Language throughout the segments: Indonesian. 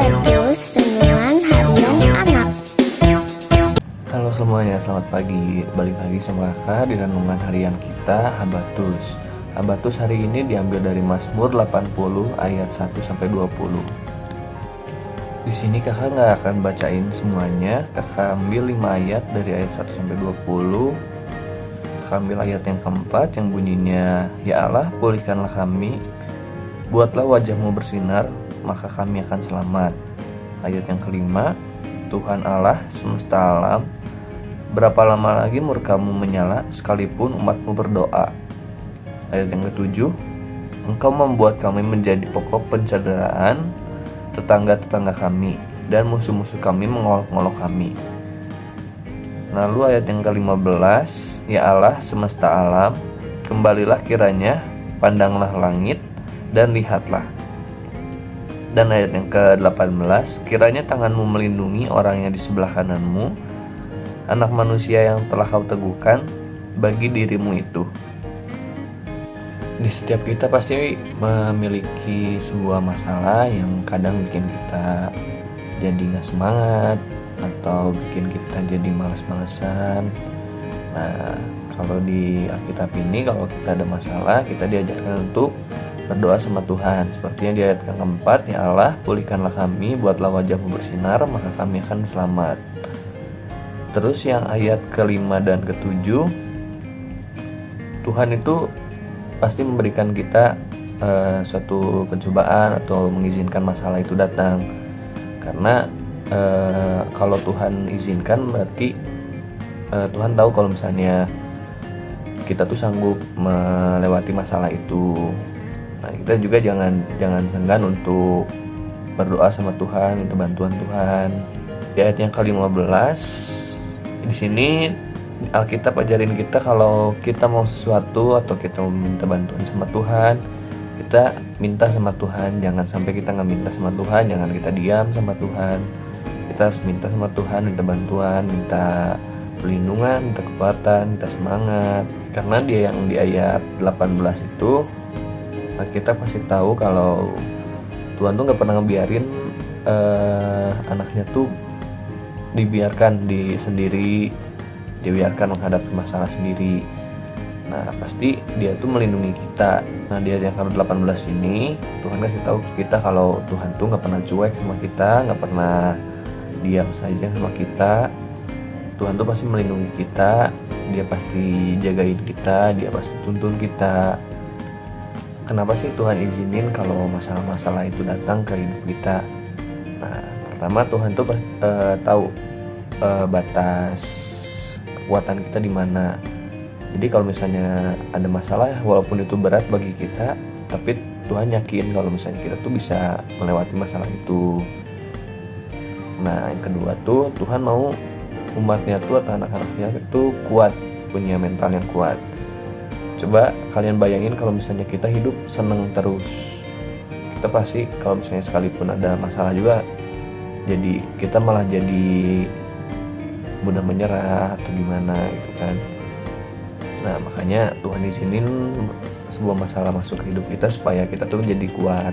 Habatus Renungan Harian Anak. Halo semuanya, selamat pagi. Balik lagi sama kakak di renungan harian kita, Habatus. Habatus hari ini diambil dari Mazmur 80 ayat 1-20. Di sini kakak nggak akan bacain semuanya. Kakak ambil 5 ayat dari ayat 1-20. Kakak ambil ayat yang keempat yang bunyinya, Ya Allah, pulihkanlah kami, buatlah wajahmu bersinar, maka kami akan selamat. Ayat yang kelima, Tuhan Allah semesta alam, berapa lama lagi murkamu menyala sekalipun umatmu berdoa. Ayat yang ketujuh, Engkau membuat kami menjadi pokok pencederaan tetangga-tetangga kami, dan musuh-musuh kami mengolok-olok kami. Lalu ayat yang ke-15, Ya Allah semesta alam, kembalilah kiranya, pandanglah langit dan lihatlah. Dan ayat yang ke-18, kiranya tanganmu melindungi orang yang di sebelah kananmu, anak manusia yang telah kau teguhkan bagi dirimu itu. Di setiap kita pasti memiliki sebuah masalah yang kadang bikin kita jadi gak semangat, atau bikin kita jadi malas-malesan. Nah, kalau di Alkitab ini, kalau kita ada masalah, kita diajarkan untuk berdoa sama Tuhan. Sepertinya di ayat yang keempat, Ya Allah, pulihkanlah kami, buatlah wajahmu bersinar, maka kami akan selamat. Terus yang ayat kelima dan ketujuh, Tuhan itu pasti memberikan kita suatu pencobaan atau mengizinkan masalah itu datang. Karena kalau Tuhan izinkan berarti Tuhan tahu kalau misalnya kita tuh sanggup melewati masalah itu. Nah, kita juga jangan segan untuk berdoa sama Tuhan, minta bantuan Tuhan. Di ayat yang ke-15, di sini Alkitab ajarin kita kalau kita mau sesuatu atau kita mau minta bantuan sama Tuhan, kita minta sama Tuhan. Jangan sampai kita nggak minta sama Tuhan, jangan kita diam sama Tuhan. Kita harus minta sama Tuhan, minta bantuan, minta perlindungan, minta kekuatan, minta semangat. Karena dia yang di ayat 18 itu, kita pasti tahu kalau Tuhan tuh gak pernah ngebiarin anaknya tuh dibiarkan sendiri, dibiarkan menghadapi masalah sendiri. Nah, pasti dia tuh melindungi kita. Nah, di ayat yang ke-18 ini Tuhan kasih tahu kita kalau Tuhan tuh gak pernah cuek sama kita, gak pernah diam saja sama kita. Tuhan tuh pasti melindungi kita, dia pasti jagain kita, dia pasti tuntun kita. Kenapa sih Tuhan izinin kalau masalah-masalah itu datang ke hidup kita? Nah, pertama Tuhan tuh tahu batas kekuatan kita di mana. Jadi kalau misalnya ada masalah, walaupun itu berat bagi kita, tapi Tuhan yakin kalau misalnya kita tuh bisa melewati masalah itu. Nah, yang kedua tuh Tuhan mau umatnya tuh atau anak-anaknya itu kuat, punya mental yang kuat. Coba kalian bayangin kalau misalnya kita hidup seneng terus, kita pasti kalau misalnya sekalipun ada masalah juga, jadi kita malah jadi mudah menyerah atau gimana gitu kan. Nah, makanya Tuhan izinin sebuah masalah masuk ke hidup kita supaya kita tuh jadi kuat,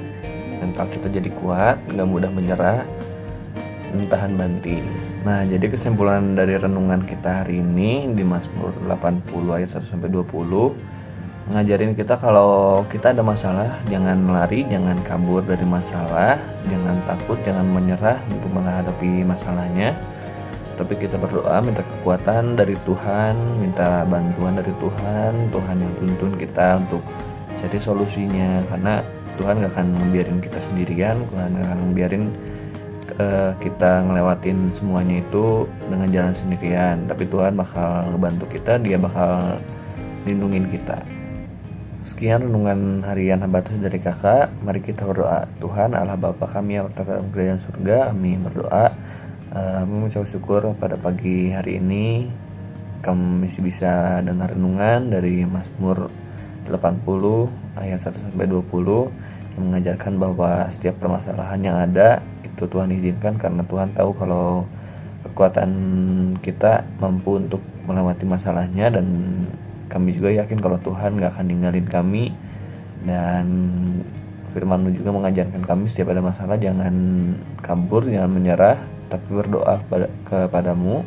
mental kita jadi kuat, gak mudah menyerah, dan tahan banting. Nah, jadi kesimpulan dari renungan kita hari ini di Mazmur 80 ayat 1-20 ngajarin kita kalau kita ada masalah, jangan lari, jangan kabur dari masalah, jangan takut, jangan menyerah untuk menghadapi masalahnya. Tapi kita berdoa, minta kekuatan dari Tuhan, minta bantuan dari Tuhan, Tuhan yang tuntun kita untuk cari solusinya. Karena Tuhan gak akan membiarin kita sendirian, Tuhan gak akan membiarin kita ngelewatin semuanya itu dengan jalan sendirian. Tapi Tuhan bakal ngebantu kita, dia bakal lindungin kita. Sekian renungan harian Habatus dari kakak. Mari kita berdoa. Tuhan Allah Bapa kami yang berada dalam kerajaan surga, kami berdoa, kami mengucap syukur pada pagi hari ini kami masih bisa dengar renungan dari Mazmur 80 ayat 1-20 yang mengajarkan bahwa setiap permasalahan yang ada itu Tuhan izinkan karena Tuhan tahu kalau kekuatan kita mampu untuk melewati masalahnya. Dan kami juga yakin kalau Tuhan gak akan ninggalin kami, dan Firman-Mu juga mengajarkan kami setiap ada masalah jangan kabur, jangan menyerah, tapi berdoa kepadamu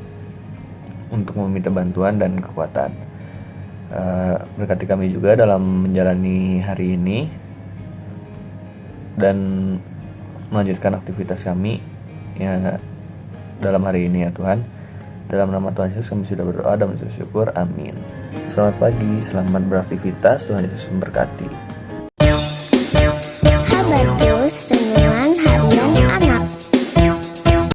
untuk meminta bantuan dan kekuatan. Berkati kami juga dalam menjalani hari ini dan melanjutkan aktivitas kami ya dalam hari ini ya Tuhan. Dalam nama Tuhan Yesus kami sudah berdoa dan bersyukur. Amin. Selamat pagi, selamat beraktivitas. Tuhan Yesus memberkati. Kabar